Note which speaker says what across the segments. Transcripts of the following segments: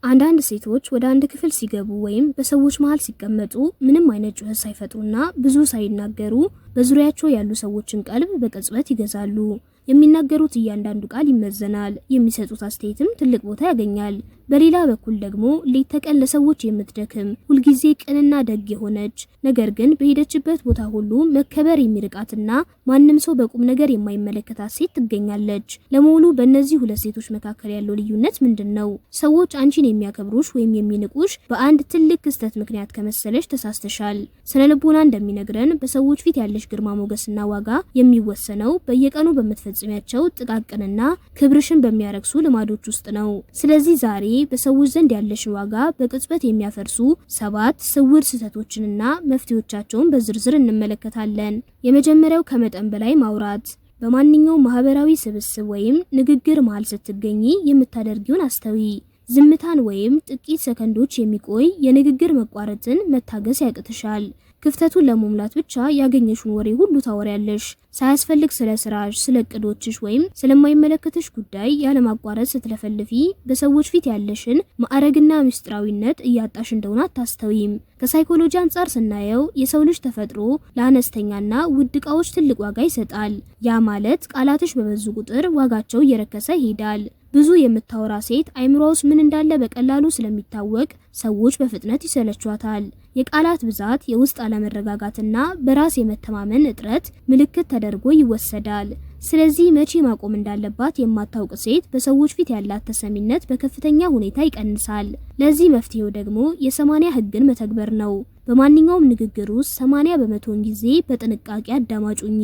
Speaker 1: አንዳንድ ሴቶች ወደ አንድ ክፍል ሲገቡ ወይም በሰዎች መሃል ሲቀመጡ ምንም አይነት ጩኸት ሳይፈጥሩና ብዙ ሳይናገሩ በዙሪያቸው ያሉ ሰዎችን ቀልብ በቅጽበት ይገዛሉ። የሚናገሩት እያንዳንዱ ቃል ይመዘናል፣ የሚሰጡት አስተያየትም ትልቅ ቦታ ያገኛል። በሌላ በኩል ደግሞ ሌት ተቀን ለሰዎች የምትደክም ሁልጊዜ ቅንና ደግ የሆነች ነገር ግን በሄደችበት ቦታ ሁሉ መከበር የሚርቃትና ማንም ሰው በቁም ነገር የማይመለከታት ሴት ትገኛለች። ለመሆኑ በእነዚህ ሁለት ሴቶች መካከል ያለው ልዩነት ምንድነው? ሰዎች አንቺን የሚያከብሩሽ ወይም የሚንቁሽ በአንድ ትልቅ ክስተት ምክንያት ከመሰለሽ ተሳስተሻል። ስነ ልቦና እንደሚነግረን በሰዎች ፊት ያለሽ ግርማ ሞገስና ዋጋ የሚወሰነው በየቀኑ በምትፈጽሚያቸው ጥቃቅንና ክብርሽን በሚያረክሱ ልማዶች ውስጥ ነው። ስለዚህ ዛሬ በሰዎች ዘንድ ያለሽን ዋጋ በቅጽበት የሚያፈርሱ 7 ስውር ስህተቶችንና መፍትሄዎቻቸውን በዝርዝር እንመለከታለን። የመጀመሪያው ከመጠን በላይ ማውራት። በማንኛውም ማህበራዊ ስብስብ ወይም ንግግር መሃል ስትገኚ የምታደርጊውን አስተዊ። ዝምታን ወይም ጥቂት ሰከንዶች የሚቆይ የንግግር መቋረጥን መታገስ ያቅትሻል። ክፍተቱን ለመሙላት ብቻ ያገኘሽውን ወሬ ሁሉ ታወሪያለሽ። ሳያስፈልግ ስለ ስራሽ፣ ስለ እቅዶችሽ ወይም ስለማይመለከትሽ ጉዳይ ያለማቋረጥ ስትለፈልፊ በሰዎች ፊት ያለሽን ማዕረግና ምስጢራዊነት እያጣሽ እንደሆነ አታስተውይም። ከሳይኮሎጂ አንጻር ስናየው የሰው ልጅ ተፈጥሮ ለአነስተኛና ውድ ዕቃዎች ትልቅ ዋጋ ይሰጣል። ያ ማለት ቃላትሽ በበዙ ቁጥር ዋጋቸው እየረከሰ ይሄዳል። ብዙ የምታወራ ሴት አይምሯ ውስጥ ምን እንዳለ በቀላሉ ስለሚታወቅ ሰዎች በፍጥነት ይሰለቿታል። የቃላት ብዛት የውስጥ አለመረጋጋትና በራስ የመተማመን እጥረት ምልክት ተደርጎ ይወሰዳል። ስለዚህ መቼ ማቆም እንዳለባት የማታውቅ ሴት በሰዎች ፊት ያላት ተሰሚነት በከፍተኛ ሁኔታ ይቀንሳል። ለዚህ መፍትሄው ደግሞ የ80 ህግን መተግበር ነው። በማንኛውም ንግግር ውስጥ 80% ጊዜ በጥንቃቄ አዳማጩኝ፣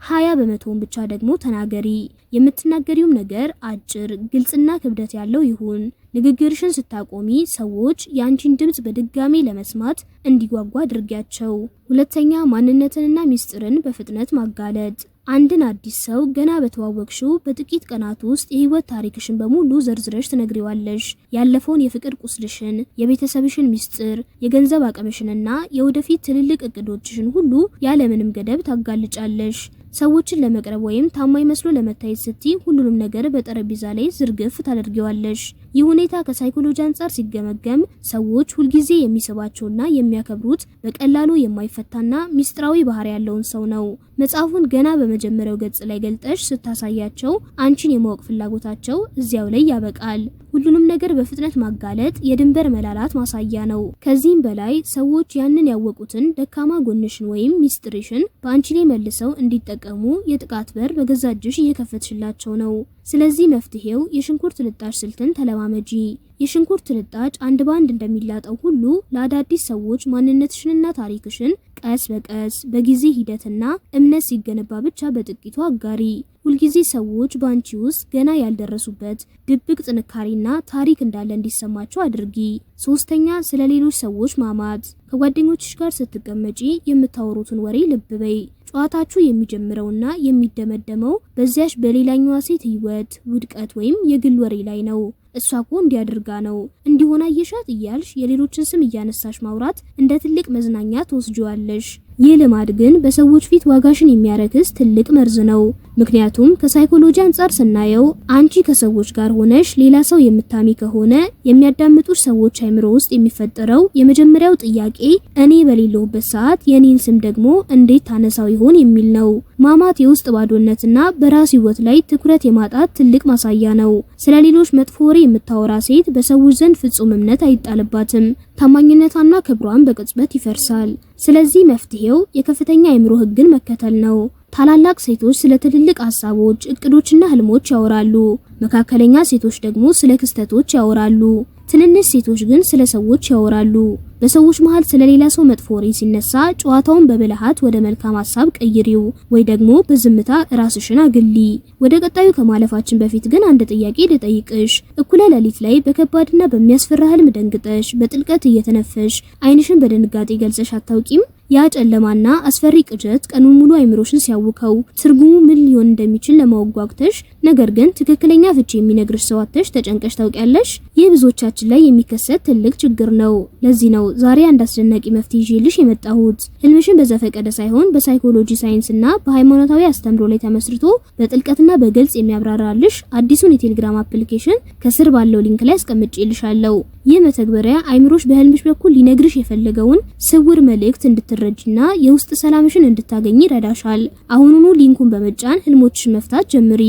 Speaker 1: 20% ብቻ ደግሞ ተናገሪ። የምትናገሪውም ነገር አጭር፣ ግልጽና ክብደት ያለው ይሁን። ንግግርሽን ስታቆሚ ሰዎች ያንቺን ድምጽ በድጋሚ ለመስማት እንዲጓጓ አድርጊያቸው። ሁለተኛ፣ ማንነትንና ሚስጥርን በፍጥነት ማጋለጥ። አንድን አዲስ ሰው ገና በተዋወቅሽው በጥቂት ቀናት ውስጥ የህይወት ታሪክሽን በሙሉ ዘርዝረሽ ትነግሪዋለሽ። ያለፈውን የፍቅር ቁስልሽን፣ የቤተሰብሽን ሚስጥር፣ የገንዘብ አቅምሽንና የወደፊት ትልልቅ እቅዶችሽን ሁሉ ያለምንም ገደብ ታጋልጫለሽ። ሰዎችን ለመቅረብ ወይም ታማኝ መስሎ ለመታየት ስትይ ሁሉንም ነገር በጠረጴዛ ላይ ዝርግፍ ታደርጊዋለሽ። ይህ ሁኔታ ከሳይኮሎጂ አንጻር ሲገመገም ሰዎች ሁልጊዜ የሚስባቸውና የሚያከብሩት በቀላሉ የማይፈታና ሚስጥራዊ ባህሪ ያለውን ሰው ነው። መጽሐፉን ገና በመጀመሪያው ገጽ ላይ ገልጠሽ ስታሳያቸው አንቺን የማወቅ ፍላጎታቸው እዚያው ላይ ያበቃል። ሁሉንም ነገር በፍጥነት ማጋለጥ የድንበር መላላት ማሳያ ነው። ከዚህም በላይ ሰዎች ያንን ያወቁትን ደካማ ጎንሽን ወይም ሚስጥርሽን በአንቺ ላይ መልሰው እንዲጠቀሙ የጥቃት በር በገዛ እጅሽ እየከፈትሽላቸው ነው። ስለዚህ መፍትሄው የሽንኩርት ልጣጭ ስልትን ተለማመጂ። የሽንኩርት ልጣጭ አንድ ባንድ እንደሚላጠው ሁሉ ለአዳዲስ ሰዎች ማንነትሽንና ታሪክሽን ቀስ በቀስ በጊዜ ሂደትና እምነት ሲገነባ ብቻ በጥቂቱ አጋሪ። ሁልጊዜ ሰዎች ባንቺ ውስጥ ገና ያልደረሱበት ድብቅ ጥንካሬና ታሪክ እንዳለ እንዲሰማቸው አድርጊ። ሶስተኛ፣ ስለ ሌሎች ሰዎች ማማት። ከጓደኞችሽ ጋር ስትቀመጪ የምታወሩትን ወሬ ልብ በይ። ጨዋታችሁ የሚጀምረውና የሚደመደመው በዚያሽ በሌላኛዋ ሴት ህይወት፣ ውድቀት ወይም የግል ወሬ ላይ ነው። እሷ እኮ እንዲያደርጋ ነው እንዲሆና እየሻት እያልሽ የሌሎችን ስም እያነሳሽ ማውራት እንደ ትልቅ መዝናኛ ተወስጂዋለሽ። ይህ ልማድ ግን በሰዎች ፊት ዋጋሽን የሚያረክስ ትልቅ መርዝ ነው። ምክንያቱም ከሳይኮሎጂ አንጻር ስናየው አንቺ ከሰዎች ጋር ሆነሽ ሌላ ሰው የምታሚ ከሆነ የሚያዳምጡሽ ሰዎች አይምሮ ውስጥ የሚፈጠረው የመጀመሪያው ጥያቄ እኔ በሌለሁበት ሰዓት የኔን ስም ደግሞ እንዴት ታነሳው ይሆን የሚል ነው። ማማት የውስጥ ባዶነትና በራስ ህይወት ላይ ትኩረት የማጣት ትልቅ ማሳያ ነው። ስለሌሎች መጥፎ ወሬ የምታወራ ሴት በሰዎች ዘንድ ፍጹም እምነት አይጣልባትም። ታማኝነቷና ክብሯን በቅጽበት ይፈርሳል። ስለዚህ መፍትሄው የከፍተኛ አእምሮ ህግን መከተል ነው። ታላላቅ ሴቶች ስለ ትልልቅ ሐሳቦች፣ እቅዶችና ህልሞች ያወራሉ። መካከለኛ ሴቶች ደግሞ ስለ ክስተቶች ያወራሉ። ትንንሽ ሴቶች ግን ስለ ሰዎች ያወራሉ። በሰዎች መሃል ስለሌላ ሰው መጥፎ ወሬ ሲነሳ ጨዋታውን በብልሃት ወደ መልካም ሐሳብ ቀይሪው ወይ ደግሞ በዝምታ ራስሽን አግሊ። ወደ ቀጣዩ ከማለፋችን በፊት ግን አንድ ጥያቄ ልጠይቅሽ። እኩለ ሌሊት ላይ በከባድና በሚያስፈራ ህልም ደንግጠሽ በጥልቀት እየተነፈሽ አይንሽን በድንጋጤ ገልጸሽ አታውቂም? ያ ጨለማና አስፈሪ ቅዠት ቀኑን ሙሉ አይምሮሽን ሲያውከው ትርጉሙ ምን ሊሆን እንደሚችል ለማወቋቅተሽ ነገር ግን ትክክለኛ ፍቺ የሚነግርሽ ሰው አጥተሽ ተጨንቀሽ ታውቂያለሽ? ይህ ብዙዎቻችን ላይ የሚከሰት ትልቅ ችግር ነው። ለዚህ ነው ዛሬ አንድ አስደናቂ መፍትሄ ይዤልሽ የመጣሁት። ህልምሽን በዘፈቀደ ሳይሆን በሳይኮሎጂ ሳይንስና በሃይማኖታዊ አስተምሮ ላይ ተመስርቶ በጥልቀትና በግልጽ የሚያብራራልሽ አዲሱን የቴሌግራም አፕሊኬሽን ከስር ባለው ሊንክ ላይ አስቀምጬልሻለሁ። ይህ መተግበሪያ አይምሮሽ በህልምሽ በኩል ሊነግርሽ የፈለገውን ስውር መልእክት እንድትረጂና የውስጥ ሰላምሽን እንድታገኝ ይረዳሻል። አሁኑኑ ሊንኩን በመጫን ህልሞችሽን መፍታት ጀምሪ።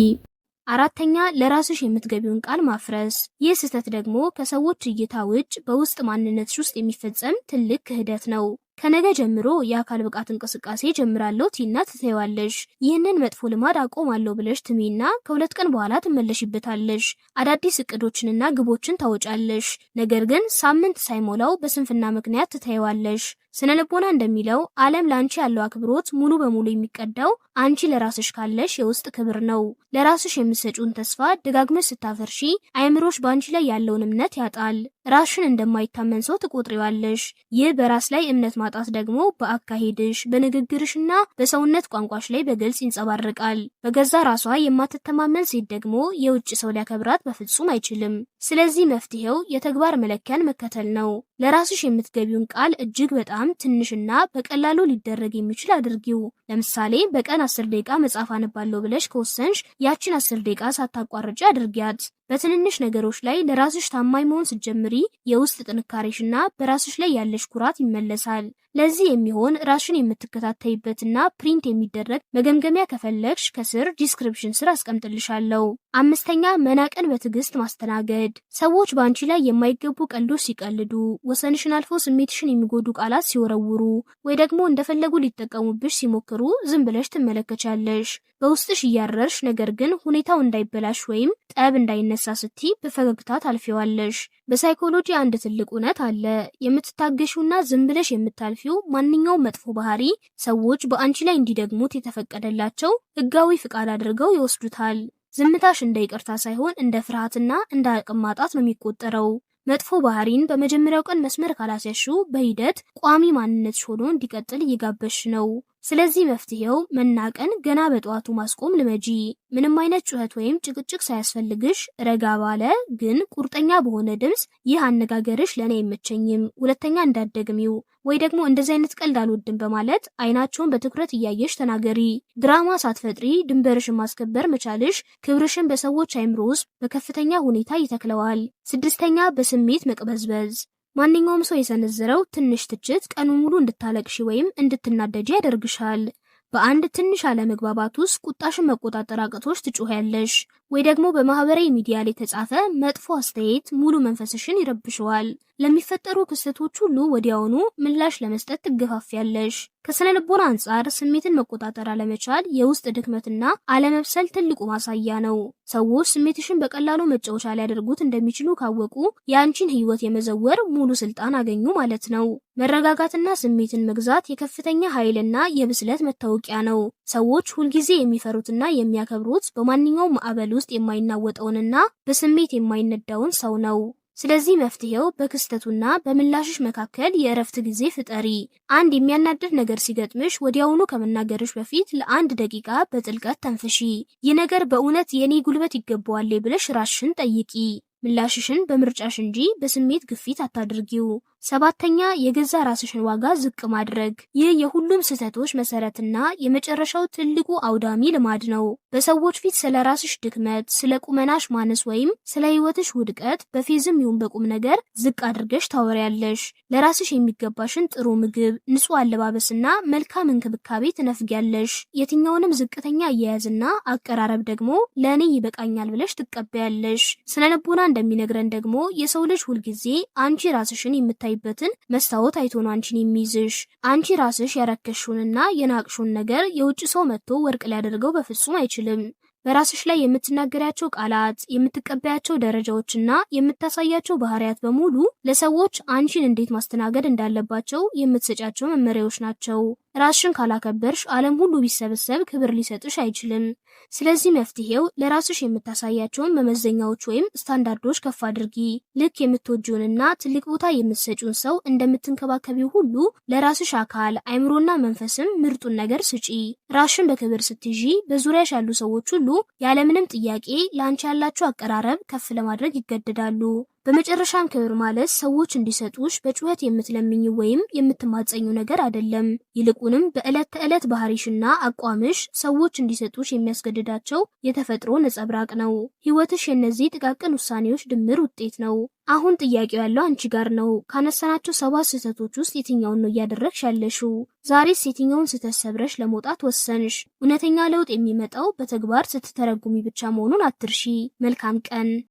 Speaker 1: አራተኛ ለራስሽ የምትገቢውን ቃል ማፍረስ። ይህ ስህተት ደግሞ ከሰዎች እይታ ውጭ በውስጥ ማንነትሽ ውስጥ የሚፈጸም ትልቅ ክህደት ነው። ከነገ ጀምሮ የአካል ብቃት እንቅስቃሴ ጀምራለሁ ቲና ትተይዋለሽ። ይህንን መጥፎ ልማድ አቆማለሁ ብለሽ ትሚና ከ2 ቀን በኋላ ትመለሽበታለሽ። አዳዲስ እቅዶችንና ግቦችን ታወጫለሽ። ነገር ግን ሳምንት ሳይሞላው በስንፍና ምክንያት ትተይዋለሽ። ስነ ልቦና እንደሚለው ዓለም ላንቺ ያለው አክብሮት ሙሉ በሙሉ የሚቀዳው አንቺ ለራስሽ ካለሽ የውስጥ ክብር ነው። ለራስሽ የምትሰጪውን ተስፋ ደጋግመሽ ስታፈርሺ አይምሮሽ ባንቺ ላይ ያለውን እምነት ያጣል። ራስሽን እንደማይታመን ሰው ትቆጥሪዋለሽ። ይህ በራስ ላይ እምነት ማጣት ደግሞ በአካሄድሽ፣ በንግግርሽና በሰውነት ቋንቋሽ ላይ በግልጽ ይንጸባረቃል። በገዛ ራሷ የማትተማመን ሴት ደግሞ የውጭ ሰው ሊያከብራት በፍጹም አይችልም። ስለዚህ መፍትሄው የተግባር መለኪያን መከተል ነው። ለራስሽ የምትገቢውን ቃል እጅግ በጣም ትንሽና በቀላሉ ሊደረግ የሚችል አድርጊው። ለምሳሌ በቀን 10 ደቂቃ መጽሐፍ አነባለሁ ብለሽ ከወሰንሽ ያችን 10 ደቂቃ ሳታቋርጪ አድርጊያት። በትንንሽ ነገሮች ላይ ለራስሽ ታማኝ መሆን ስትጀምሪ የውስጥ ጥንካሬሽና በራስሽ ላይ ያለሽ ኩራት ይመለሳል። ለዚህ የሚሆን ራስሽን የምትከታተይበትና ፕሪንት የሚደረግ መገምገሚያ ከፈለግሽ ከስር ዲስክሪፕሽን ስር አስቀምጥልሻለሁ። 5ኛ መናቅን በትዕግስት ማስተናገድ። ሰዎች በአንቺ ላይ የማይገቡ ቀልዶች ሲቀልዱ፣ ወሰንሽን አልፎ ስሜትሽን የሚጎዱ ቃላት ሲወረውሩ፣ ወይ ደግሞ እንደፈለጉ ሊጠቀሙብሽ ሲሞክሩ ዝም ብለሽ ትመለከቻለሽ። በውስጥሽ እያረርሽ ነገር ግን ሁኔታው እንዳይበላሽ ወይም ጠብ እንዳይነሳ ስትይ በፈገግታ ታልፊዋለሽ። በሳይኮሎጂ አንድ ትልቅ እውነት አለ። የምትታገሹና ዝም ብለሽ የምታልፊው ማንኛውም መጥፎ ባህሪ ሰዎች በአንቺ ላይ እንዲደግሙት የተፈቀደላቸው ህጋዊ ፍቃድ አድርገው ይወስዱታል። ዝምታሽ እንደ ይቅርታ ሳይሆን እንደ ፍርሃትና እንደ አቅም ማጣት ነው የሚቆጠረው። መጥፎ ባህሪን በመጀመሪያው ቀን መስመር ካላስያሽው በሂደት ቋሚ ማንነትሽ ሆኖ እንዲቀጥል እየጋበሽ ነው። ስለዚህ መፍትሄው መናቀን ገና በጠዋቱ ማስቆም ልመጂ። ምንም አይነት ጩኸት ወይም ጭቅጭቅ ሳያስፈልግሽ ረጋ ባለ ግን ቁርጠኛ በሆነ ድምፅ ይህ አነጋገርሽ ለኔ አይመቸኝም፣ ሁለተኛ እንዳትደግሚው፣ ወይ ደግሞ እንደዚህ አይነት ቀልድ አልወድም በማለት አይናቸውን በትኩረት እያየሽ ተናገሪ። ድራማ ሳትፈጥሪ ድንበርሽን ማስከበር መቻልሽ ክብርሽን በሰዎች አይምሮ ውስጥ በከፍተኛ ሁኔታ ይተክለዋል። 6ኛ በስሜት መቅበዝበዝ። ማንኛውም ሰው የሰነዘረው ትንሽ ትችት ቀኑን ሙሉ እንድታለቅሺ ወይም እንድትናደጂ ያደርግሻል። በአንድ ትንሽ አለመግባባት ውስጥ ቁጣሽን መቆጣጠር አቅቶሽ ትጮህያለሽ፣ ወይ ደግሞ በማህበራዊ ሚዲያ ላይ የተጻፈ መጥፎ አስተያየት ሙሉ መንፈስሽን ይረብሸዋል። ለሚፈጠሩ ክስተቶች ሁሉ ወዲያውኑ ምላሽ ለመስጠት ትገፋፊያለሽ። ከስነ ልቦና አንጻር ስሜትን መቆጣጠር አለመቻል የውስጥ ድክመትና አለመብሰል ትልቁ ማሳያ ነው። ሰዎች ስሜትሽን በቀላሉ መጫወቻ ሊያደርጉት እንደሚችሉ ካወቁ የአንቺን ህይወት የመዘወር ሙሉ ስልጣን አገኙ ማለት ነው። መረጋጋትና ስሜትን መግዛት የከፍተኛ ኃይልና የብስለት መታወቂያ ነው። ሰዎች ሁልጊዜ የሚፈሩትና የሚያከብሩት በማንኛውም ማዕበል ውስጥ የማይናወጠውንና በስሜት የማይነዳውን ሰው ነው። ስለዚህ መፍትሄው በክስተቱና በምላሽሽ መካከል የእረፍት ጊዜ ፍጠሪ። አንድ የሚያናድድ ነገር ሲገጥምሽ ወዲያውኑ ከመናገርሽ በፊት ለ1 ደቂቃ በጥልቀት ተንፍሺ። ይህ ነገር በእውነት የኔ ጉልበት ይገባዋል ብለሽ ራስሽን ጠይቂ። ምላሽሽን በምርጫሽ እንጂ በስሜት ግፊት አታድርጊው። 7ኛ የገዛ ራስሽን ዋጋ ዝቅ ማድረግ። ይህ የሁሉም ስህተቶች መሰረትና የመጨረሻው ትልቁ አውዳሚ ልማድ ነው። በሰዎች ፊት ስለ ራስሽ ድክመት፣ ስለ ቁመናሽ ማነስ ወይም ስለ ህይወትሽ ውድቀት በፌዝም ይሁን በቁም ነገር ዝቅ አድርገሽ ታወሪያለሽ። ለራስሽ የሚገባሽን ጥሩ ምግብ፣ ንጹህ አለባበስና መልካም እንክብካቤ ትነፍጊያለሽ። የትኛውንም ዝቅተኛ አያያዝና አቀራረብ ደግሞ ለእኔ ይበቃኛል ብለሽ ትቀበያለሽ። ስነ ልቦና እንደሚነግረን ደግሞ የሰው ልጅ ሁልጊዜ አንቺ ራስሽን የምታይ በትን መስታወት አይቶ ነው አንቺን የሚይዝሽ። አንቺ ራስሽ ያረከሽውንና የናቅሽውን ነገር የውጭ ሰው መጥቶ ወርቅ ሊያደርገው በፍጹም አይችልም። በራስሽ ላይ የምትናገሪያቸው ቃላት፣ የምትቀበያቸው ደረጃዎችና የምታሳያቸው ባህሪያት በሙሉ ለሰዎች አንቺን እንዴት ማስተናገድ እንዳለባቸው የምትሰጫቸው መመሪያዎች ናቸው። ራስሽን ካላከበርሽ ዓለም ሁሉ ቢሰበሰብ ክብር ሊሰጥሽ አይችልም። ስለዚህ መፍትሄው ለራስሽ የምታሳያቸውን መመዘኛዎች ወይም ስታንዳርዶች ከፍ አድርጊ። ልክ የምትወጂውንና ትልቅ ቦታ የምትሰጪውን ሰው እንደምትንከባከቢው ሁሉ ለራስሽ አካል፣ አይምሮና መንፈስም ምርጡን ነገር ስጪ። ራስሽን በክብር ስትይዢ በዙሪያሽ ያሉ ሰዎች ሁሉ ያለምንም ጥያቄ ለአንቺ ያላቸው አቀራረብ ከፍ ለማድረግ ይገደዳሉ። በመጨረሻም ክብር ማለት ሰዎች እንዲሰጡሽ በጩኸት የምትለምኝ ወይም የምትማጸኙ ነገር አይደለም። ይልቁንም በዕለት ተዕለት ባህሪሽና አቋምሽ ሰዎች እንዲሰጡሽ የሚያስገድዳቸው የተፈጥሮ ነጸብራቅ ነው። ህይወትሽ የነዚህ ጥቃቅን ውሳኔዎች ድምር ውጤት ነው። አሁን ጥያቄው ያለው አንቺ ጋር ነው። ካነሳናቸው 7 ስህተቶች ውስጥ የትኛውን ነው እያደረግሽ ያለሽው? ዛሬስ የትኛውን ስህተት ሰብረሽ ለመውጣት ወሰንሽ? እውነተኛ ለውጥ የሚመጣው በተግባር ስትተረጉሚ ብቻ መሆኑን አትርሺ። መልካም ቀን።